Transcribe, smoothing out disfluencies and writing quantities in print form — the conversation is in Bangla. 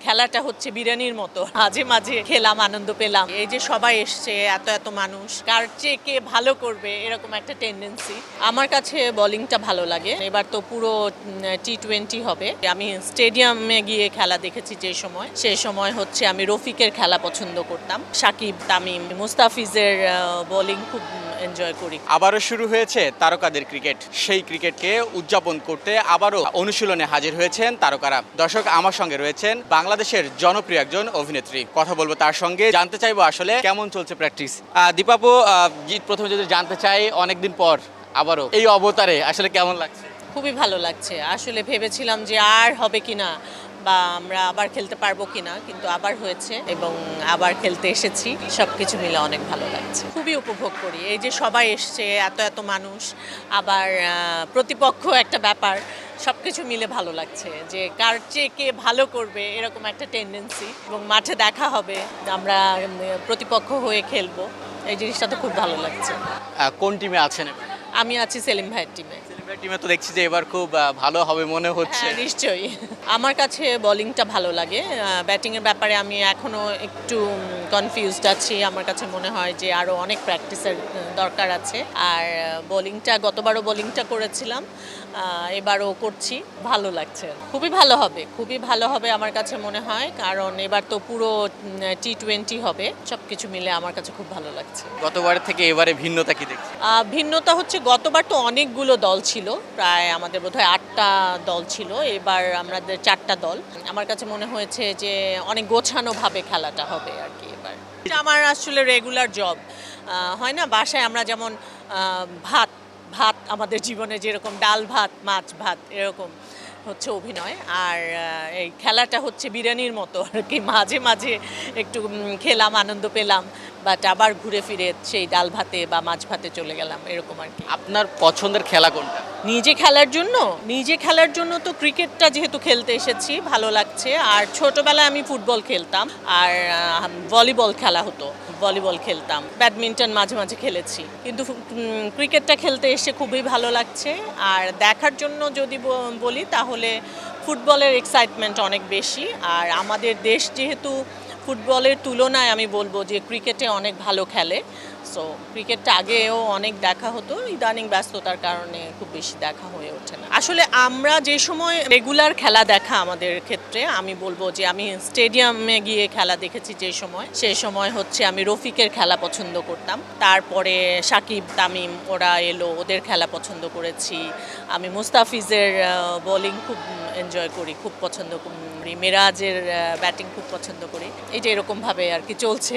খেলাটা হচ্ছে বিরিয়ানির মতো, মাঝে মাঝে খেলাম, আনন্দ পেলাম। এই যে সবাই এসছে, এত এত মানুষ, কার চেয়ে কে ভালো করবে এরকম একটা টেন্ডেন্সি। আমার কাছে বোলিংটা ভালো লাগে। এবার তো পুরো T20 হবে। আমি স্টেডিয়ামে গিয়ে খেলা দেখেছি যে সময়, সেই সময় হচ্ছে আমি রফিকের খেলা পছন্দ করতাম। সাকিব, তামিম, মুস্তাফিজের বোলিং খুব এনজয় করি। আবারও শুরু হয়েছে তারকাদের ক্রিকেট। সেই ক্রিকেটকে উদযাপন করতে আবারও অনুশীলনে হাজির হয়েছেন তারকারা। দর্শক, আমার সঙ্গে রয়েছেন বাংলাদেশের জনপ্রিয় একজন অভিনেত্রী। কথা বলবো তার সঙ্গে, জানতে চাইবো আসলে কেমন চলছে প্র্যাকটিস। দীপাপু, প্রথমে যদি জানতে চাই, অনেকদিন পর আবারও এই অবতারে আসলে কেমন লাগছে? খুবই ভালো লাগছে। আসলে ভেবেছিলাম যে আর হবে কিনা বা আমরা আবার খেলতে পারবো কিনা, কিন্তু আবার হয়েছে এবং আবার খেলতে এসেছি। সবকিছু মিলে অনেক ভালো লাগছে, খুবই উপভোগ করি। এই যে সবাই এসছে, এত এত মানুষ, আবার প্রতিপক্ষ একটা ব্যাপার, সবকিছু মিলে ভালো লাগছে। যে কার চেয়ে কে ভালো করবে এরকম একটা টেন্ডেন্সি, এবং মাঠে দেখা হবে, আমরা প্রতিপক্ষ হয়ে খেলবো, এই জিনিসটা তো খুব ভালো লাগছে। কোন টিমে আছেন এবার? আমি আছি সেলিম ভাইয়ের টিমে। টিমে তো দেখছি যে এবার খুব ভালো হবে মনে হচ্ছে। হ্যাঁ, নিশ্চয়ই। আমার কাছে বোলিংটা ভালো লাগে। ব্যাটিংয়ের ব্যাপারে আমি এখনও একটু কনফিউজড আছি। আমার কাছে মনে হয় যে আরও অনেক প্র্যাকটিসের দরকার আছে। আর বোলিংটা, গতবারও বোলিংটা করেছিলাম, এবারও করছি। ভালো লাগছে, খুবই ভালো হবে, খুবই ভালো হবে আমার কাছে মনে হয়। কারণ এবার তো পুরো T20 হবে। সব কিছু মিলে আমার কাছে খুব ভালো লাগছে। গতবারের থেকে এবারে ভিন্নতা কি দেখছি? ভিন্নতা হচ্ছে, গতবার তো অনেকগুলো দল ছিল, প্রায় আমাদের বোধহয় 8টা দল ছিল, এবার আমাদের 4টা দল। আমার কাছে মনে হয়েছে যে অনেক গোছানোভাবে খেলাটা হবে আর কি এবার। আমার আসলে রেগুলার জব হয় না, বাসায় আমরা যেমন ভাত ভাত আমাদের জীবনে যেরকম ডাল ভাত, মাছ ভাত, এরকম হচ্ছে অভিনয়। আর এই খেলাটা হচ্ছে বিরিয়ানির মতো আর কি, মাঝে মাঝে একটু খেলাম, আনন্দ পেলাম, বাট আবার ঘুরে ফিরে সেই ডাল ভাতে বা মাছ ভাতে চলে গেলাম, এরকম আর কি। আপনার পছন্দের খেলা কোনটা? নিজে খেলার জন্য তো ক্রিকেটটা যেহেতু খেলতে এসেছি, ভালো লাগছে। আর ছোটবেলায় আমি ফুটবল খেলতাম, আর ভলিবল খেলা হতো, ভলিবল খেলতাম, ব্যাডমিন্টন মাঝে মাঝে খেলেছি, কিন্তু ক্রিকেটটা খেলতে এসে খুবই ভালো লাগছে। আর দেখার জন্য যদি বলি, তাহলে ফুটবলের এক্সাইটমেন্ট অনেক বেশি। আর আমাদের দেশ যেহেতু ফুটবলের তুলনায় আমি বলবো যে ক্রিকেটে অনেক ভালো খেলে, সো ক্রিকেটটা আগেও অনেক দেখা হতো, ইদানিং ব্যস্ততার কারণে খুব বেশি দেখা হয়ে ওঠে না। আসলে আমরা যে সময় রেগুলার খেলা দেখা, আমাদের ক্ষেত্রে আমি বলবো যে আমি স্টেডিয়ামে গিয়ে খেলা দেখেছি যে সময়, সেই সময় হচ্ছে আমি রফিকের খেলা পছন্দ করতাম। তারপরে সাকিব, তামিম ওরা এলো, ওদের খেলা পছন্দ করেছি। আমি মুস্তাফিজের বোলিং খুব এনজয় করি, খুব পছন্দ করি। মেরাজের ব্যাটিং খুব পছন্দ করি। এটা এরকমভাবে আর কি চলছে।